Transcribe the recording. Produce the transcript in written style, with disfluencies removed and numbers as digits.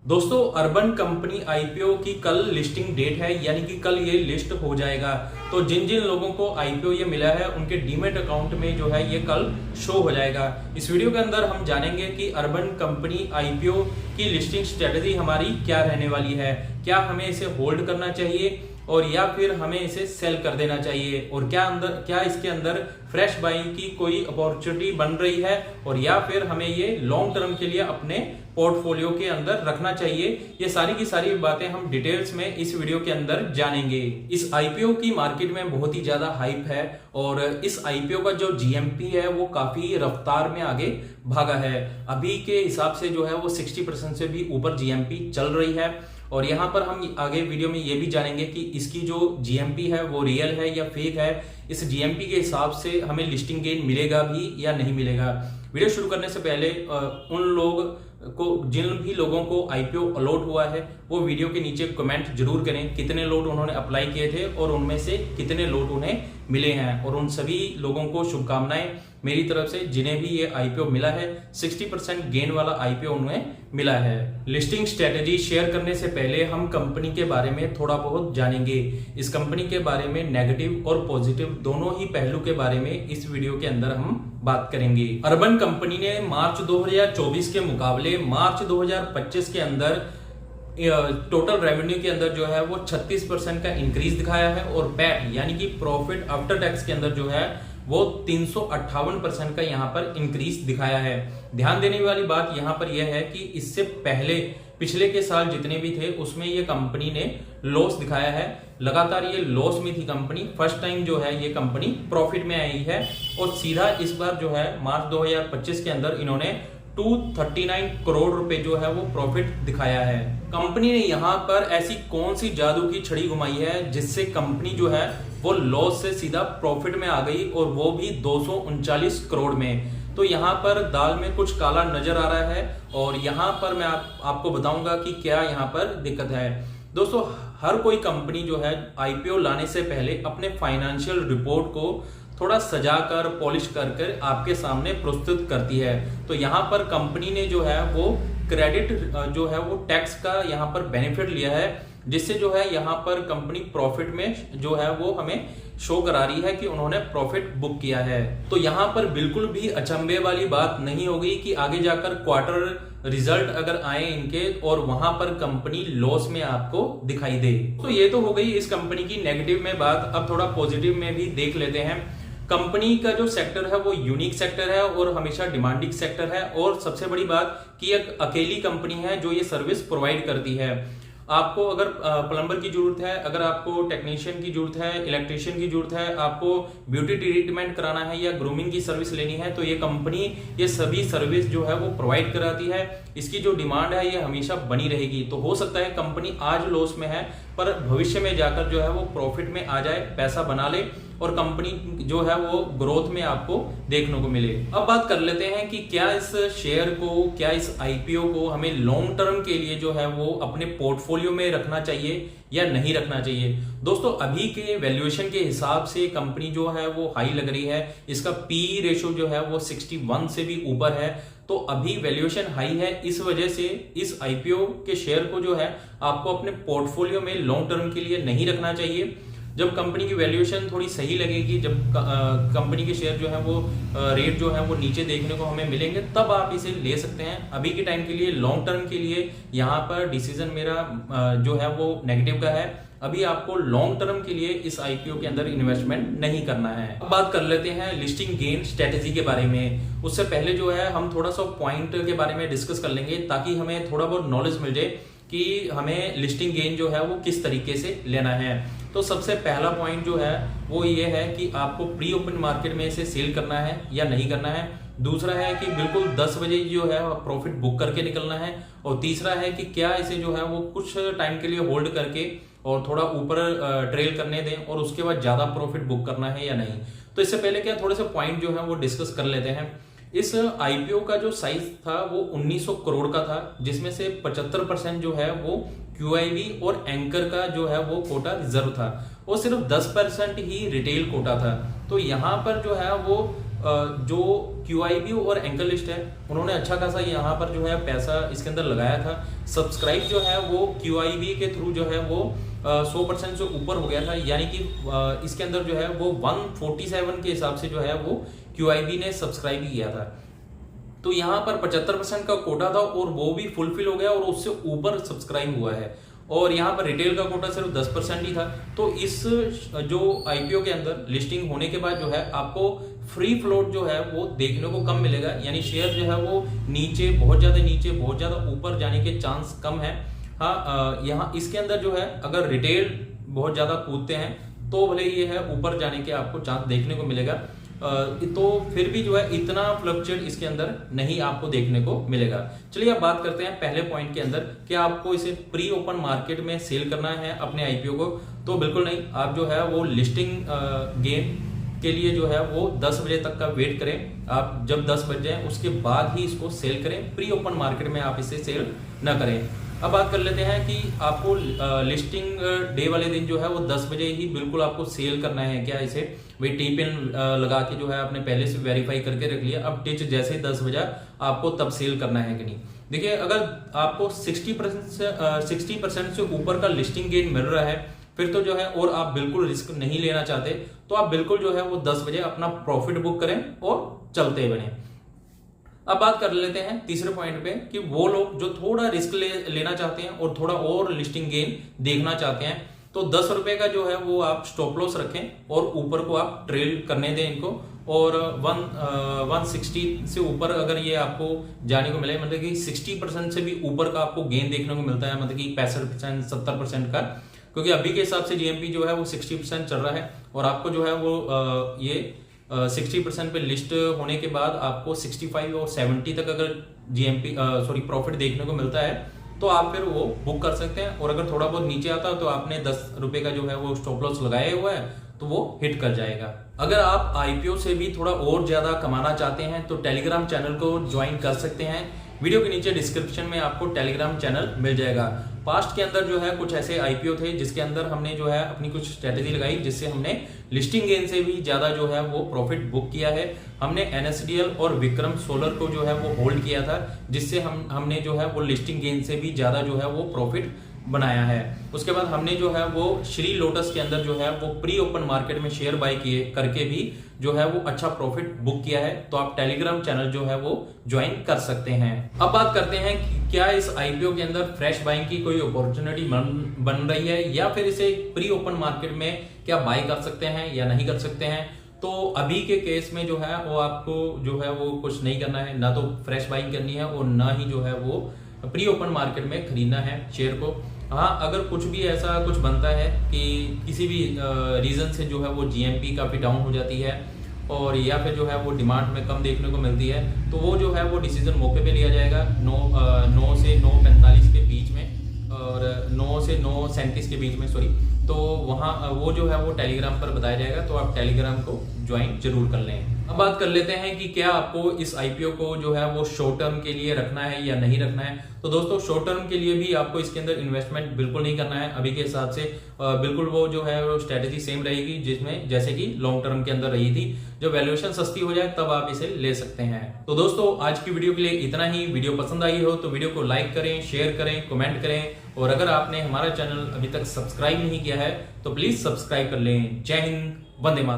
दोस्तों urban company IPO की कल लिस्टिंग डेट है, यानी कि कल ये लिस्ट हो जाएगा। तो जिन जिन लोगों को आईपीओ ये मिला है उनके डीमेट अकाउंट में जो है ये कल शो हो जाएगा। इस वीडियो के अंदर हम जानेंगे कि अर्बन कंपनी आईपीओ की लिस्टिंग स्ट्रेटजी हमारी क्या रहने वाली है। क्या हमें इसे होल्ड करना चाहिए और या फिर हमें इसे सेल कर देना चाहिए, और क्या इसके अंदर फ्रेश बाइंग की कोई अपॉर्चुनिटी बन रही है, और या फिर हमें ये लॉन्ग टर्म के लिए अपने पोर्टफोलियो के अंदर रखना चाहिए। ये सारी की सारी बातें हम डिटेल्स में इस वीडियो के अंदर जानेंगे। इस आईपीओ की मार्केट में बहुत ही ज्यादा हाइप है और इस आईपीओ का जो जीएमपी है वो काफी रफ्तार में आगे भागा है। अभी के हिसाब से जो है वो 60% से भी ऊपर जीएमपी चल रही है। और यहाँ पर हम आगे वीडियो में ये भी जानेंगे कि इसकी जो जीएमपी है वो रियल है या फेक है। इस जीएमपी के हिसाब से हमें लिस्टिंग गेन मिलेगा भी या नहीं मिलेगा। वीडियो शुरू करने से पहले उन लोग को जिन भी लोगों को आईपीओ अलॉट हुआ है वो वीडियो के नीचे कमेंट जरूर करें कितने लोट उन्होंने अप्लाई किए थे और उनमें से कितने लोट उन्हें मिले हैं। और उन सभी लोगों को शुभकामनाएं मेरी तरफ से जिन्हें भी ये आईपीओ मिला है। 60% गेन वाला आईपीओ उन्हें मिला है। लिस्टिंग स्ट्रेटेजी शेयर करने से पहले हम कंपनी के बारे में थोड़ा बहुत जानेंगे। इस कंपनी के बारे में नेगेटिव और पॉजिटिव दोनों ही पहलू के बारे में इस वीडियो के अंदर हम बात करेंगे। अर्बन कंपनी ने मार्च 2024 के मुकाबले मार्च 2025 के अंदर टोटल रेवेन्यू के अंदर जो है वो 36% का इंक्रीज दिखाया है, और पैट यानी कि प्रॉफिट आफ्टर टैक्स के अंदर जो है वो 358% का यहाँ पर इंक्रीज दिखाया है। ध्यान देने वाली बात यहाँ पर यह है कि इससे पहले पिछले के साल जितने भी थे उसमें ये कंपनी ने लॉस दिखाया है। लगातार ये लॉस में थी कंपनी। फर्स्ट टाइम जो है ये कंपनी प्रॉफिट में आई है, और सीधा इस बार जो है मार्च 2025 के अंदर इन्होंने 239 करोड़ रुपए जो है वो प्रॉफिट दिखाया है। कंपनी ने यहाँ पर ऐसी कौन सी जादू की छड़ी घुमाई है जिससे कंपनी जो है वो लॉस से सीधा प्रॉफिट में आ गई, और वो भी 239 करोड़ में। तो यहाँ पर दाल में कुछ काला नजर आ रहा है, और यहाँ पर मैं आपको बताऊंगा कि क्या यहाँ पर दिक्कत है। दोस्तों हर कोई कंपनी जो है आईपीओ लाने से पहले अपने फाइनेंशियल रिपोर्ट को थोड़ा सजाकर पॉलिश कर आपके सामने प्रस्तुत करती है। तो यहाँ पर कंपनी ने जो है वो क्रेडिट जो है वो टैक्स का यहाँ पर बेनिफिट लिया है, जिससे जो है यहाँ पर कंपनी प्रॉफिट में जो है वो हमें शो करा रही है कि उन्होंने प्रॉफिट बुक किया है। तो यहाँ पर बिल्कुल भी अचंभे वाली बात नहीं होगी कि आगे जाकर क्वार्टर रिजल्ट अगर आए इनके और वहां पर कंपनी लॉस में आपको दिखाई दे। तो ये तो हो गई इस कंपनी की नेगेटिव में बात। अब थोड़ा पॉजिटिव में भी देख लेते हैं। कंपनी का जो सेक्टर है वो यूनिक सेक्टर है और हमेशा डिमांडिंग सेक्टर है, और सबसे बड़ी बात कि एक अकेली कंपनी है जो ये सर्विस प्रोवाइड करती है। आपको अगर प्लम्बर की जरूरत है, अगर आपको टेक्नीशियन की जरूरत है, इलेक्ट्रिशियन की जरूरत है, आपको ब्यूटी ट्रीटमेंट कराना है या ग्रूमिंग की सर्विस लेनी है, तो ये कंपनी ये सभी सर्विस जो है वो प्रोवाइड कराती है। इसकी जो डिमांड है ये हमेशा बनी रहेगी। तो हो सकता है कंपनी आज लॉस में है पर भविष्य में जाकर जो है वो प्रॉफिट में आ जाए, पैसा बना ले, और कंपनी जो है वो ग्रोथ में आपको देखने को मिले। अब बात कर लेते हैं कि क्या इस शेयर को, क्या इस आईपीओ को हमें लॉन्ग टर्म के लिए जो है वो अपने पोर्टफोलियो में रखना चाहिए या नहीं रखना चाहिए। दोस्तों अभी के वैल्यूएशन के हिसाब से कंपनी जो है वो हाई लग रही है। इसका पी रेशो जो है वो 61 से भी ऊपर है। तो अभी वैल्यूएशन हाई है, इस वजह से इस आईपीओ के शेयर को जो है आपको अपने पोर्टफोलियो में लॉन्ग टर्म के लिए नहीं रखना चाहिए। जब कंपनी की वैल्यूएशन थोड़ी सही लगेगी, जब कंपनी के शेयर जो है वो रेट जो है वो नीचे देखने को हमें मिलेंगे, तब आप इसे ले सकते हैं। अभी के टाइम के लिए लॉन्ग टर्म के लिए यहाँ पर डिसीजन मेरा जो है वो नेगेटिव का है। अभी आपको लॉन्ग टर्म के लिए इस आईपीओ के अंदर इन्वेस्टमेंट नहीं करना है। अब बात कर लेते हैं लिस्टिंग गेन स्ट्रेटेजी के बारे में। उससे पहले जो है हम थोड़ा सा पॉइंट के बारे में डिस्कस कर लेंगे, ताकि हमें थोड़ा बहुत नॉलेज मिल जाए कि हमें लिस्टिंग गेन जो है वो किस तरीके से लेना है। तो सबसे पहला पॉइंट जो है वो ये है कि आपको प्री ओपन मार्केट में इसे सेल करना है या नहीं करना है। दूसरा है कि बिल्कुल 10 बजे जो है प्रॉफिट बुक करके निकलना है। और तीसरा है कि क्या इसे जो है वो कुछ टाइम के लिए होल्ड करके और थोड़ा ऊपर ट्रेल करने दें और उसके बाद ज्यादा प्रॉफिट बुक करना है या नहीं। तो इससे पहले क्या थोड़े से पॉइंट जो है वो डिस्कस कर लेते हैं। इस आईपीओ का जो साइज था वो 1900 करोड़ का था, जिसमें से 75% जो है वो क्यूआईबी और एंकर का जो है वो कोटा रिजर्व था, और सिर्फ 10% ही रिटेल कोटा था। तो यहाँ पर जो है वो जो QIB और एंकर लिस्ट है उन्होंने अच्छा खासा यहाँ पर जो है पैसा इसके अंदर लगाया था। सब्सक्राइब जो है वो QIB के थ्रू जो है वो 100% से ऊपर हो गया था, यानी कि इसके अंदर जो है वो 147 के हिसाब से जो है वो QIB ने सब्सक्राइब किया था। तो यहाँ पर 75% का कोटा था और वो भी फुलफिल हो गया और उससे ऊपर सब्सक्राइब हुआ है। और यहाँ पर रिटेल का कोटा सिर्फ 10% ही था। तो इस जो IPO के अंदर लिस्टिंग होने के बाद जो है आपको फ्री फ्लोट जो है वो देखने को कम मिलेगा, यानी शेयर जो है वो नीचे बहुत ज्यादा ऊपर जाने के चांस कम है। हाँ, यहाँ इसके अंदर जो है अगर रिटेल बहुत ज्यादा कूदते हैं तो भले ये है ऊपर जाने के आपको चांस देखने को मिलेगा, तो फिर भी जो है इतना फ्लक्चुएट इसके अंदर नहीं आपको देखने को मिलेगा। चलिए अब बात करते हैं पहले पॉइंट के अंदर, कि आपको इसे प्री ओपन मार्केट में सेल करना है अपने IPO को। तो बिल्कुल नहीं, आप जो है वो लिस्टिंग गेम के लिए जो है वो 10 बजे तक का वेट करें। आप जब 10 बज जाए उसके बाद ही इसको सेल करें, प्री ओपन मार्केट में आप इसे सेल न करें। अब बात कर लेते हैं कि आपको लिस्टिंग डे वाले दिन जो है वो 10 बजे ही बिल्कुल आपको सेल करना है क्या इसे, वही टी-पिन लगा के जो है आपने पहले से वेरीफाई करके रख लिया, अब टिच जैसे ही 10 बजा आपको तब सेल करना है कि नहीं। देखिए, अगर आपको 60% से ऊपर का लिस्टिंग गेन मिल रहा है फिर तो जो है, और आप बिल्कुल रिस्क नहीं लेना चाहते, तो आप बिल्कुल जो है वो 10 बजे अपना प्रॉफिट बुक करें और चलते बने। अब बात कर लेते हैं तीसरे पॉइंट पे, कि वो लोग जो थोड़ा रिस्क लेना चाहते हैं और थोड़ा और लिस्टिंग गेन देखना चाहते हैं, तो 10 रुपए का जो है वो आप स्टॉप लॉस रखें और ऊपर को आप ट्रेल करने दें इनको। और 160 से ऊपर अगर ये आपको जाने को मिले, मतलब कि 60% से भी ऊपर का आपको गेन देखने को मिलता है, मतलब कि 65% 70% का, क्योंकि अभी के हिसाब से GMP जो है वो 60% चल रहा है और आपको जो है वो ये 60% पे लिस्ट होने के बाद आपको 65 और 70 तक अगर प्रॉफिट देखने को मिलता है तो आप फिर वो बुक कर सकते हैं। और अगर थोड़ा बहुत नीचे आता है तो आपने 10 रुपए का जो है वो स्टॉप लॉस लगाया हुआ है तो वो हिट कर जाएगा। अगर आप IPO से भी थोड़ा और ज्यादा कमाना चाहते हैं तो टेलीग्राम चैनल को ज्वाइन कर सकते हैं। वीडियो के नीचे डिस्क्रिप्शन में आपको टेलीग्राम चैनल मिल जाएगा। पास्ट के अंदर जो है कुछ ऐसे IPO थे जिसके अंदर हमने जो है अपनी कुछ स्ट्रेटेजी लगाई, जिससे हमने लिस्टिंग गेन से भी ज्यादा जो है वो प्रॉफिट बुक किया है। हमने NSDL और विक्रम सोलर को जो है वो होल्ड किया था, जिससे हमने जो है वो लिस्टिंग गेन से भी ज्यादा जो है वो प्रॉफिट बनाया है। उसके बाद हमने जो है वो श्री लोटस के अंदर जो है वो प्री ओपन मार्केट में शेयर बाय किए करके भी जो है वो अच्छा प्रॉफिट बुक किया है। तो आप टेलीग्राम चैनल जो है वो ज्वाइन कर सकते हैं। अब बात करते हैं कि क्या इस IPO के अंदर फ्रेश बाइंग की कोई अपॉर्चुनिटी बन रही है, या फिर इसे प्री ओपन मार्केट में क्या बाय कर सकते हैं या नहीं कर सकते हैं। तो अभी के केस में जो है वो आपको जो है वो कुछ नहीं करना है, ना तो फ्रेश बाइंग करनी है और ना ही जो है वो प्री ओपन मार्केट में खरीदना है शेयर को। हाँ, अगर कुछ भी ऐसा कुछ बनता है कि किसी भी रीजन से जो है वो GMP काफी डाउन हो जाती है और या फिर जो है वो डिमांड में कम देखने को मिलती है, तो वो जो है वो डिसीजन मौके पे लिया जाएगा 9 से 9:45 के बीच में और 9 से 9:37 के बीच में, तो वहाँ वो जो है वो टेलीग्राम पर बताया जाएगा। तो आप टेलीग्राम को ज्वाइन जरूर कर लें। अब बात कर लेते हैं कि क्या आपको इस IPO को जो है वो शॉर्ट टर्म के लिए रखना है या नहीं रखना है। तो दोस्तों, शॉर्ट टर्म के लिए भी आपको इसके अंदर इन्वेस्टमेंट बिल्कुल नहीं करना है अभी के हिसाब से। बिल्कुल वो जो है वो स्ट्रेटेजी सेम रहेगी जिसमें जैसे कि लॉन्ग टर्म के अंदर रही थी। जब वैल्यूएशन सस्ती हो जाए तब आप इसे ले सकते हैं। तो दोस्तों, आज की वीडियो के लिए इतना ही। वीडियो पसंद आई हो तो वीडियो को लाइक करें, शेयर करें, कमेंट करें, और अगर आपने हमारा चैनल अभी तक सब्सक्राइब नहीं किया है तो प्लीज सब्सक्राइब कर लें। जय हिंद, वंदे मातरम।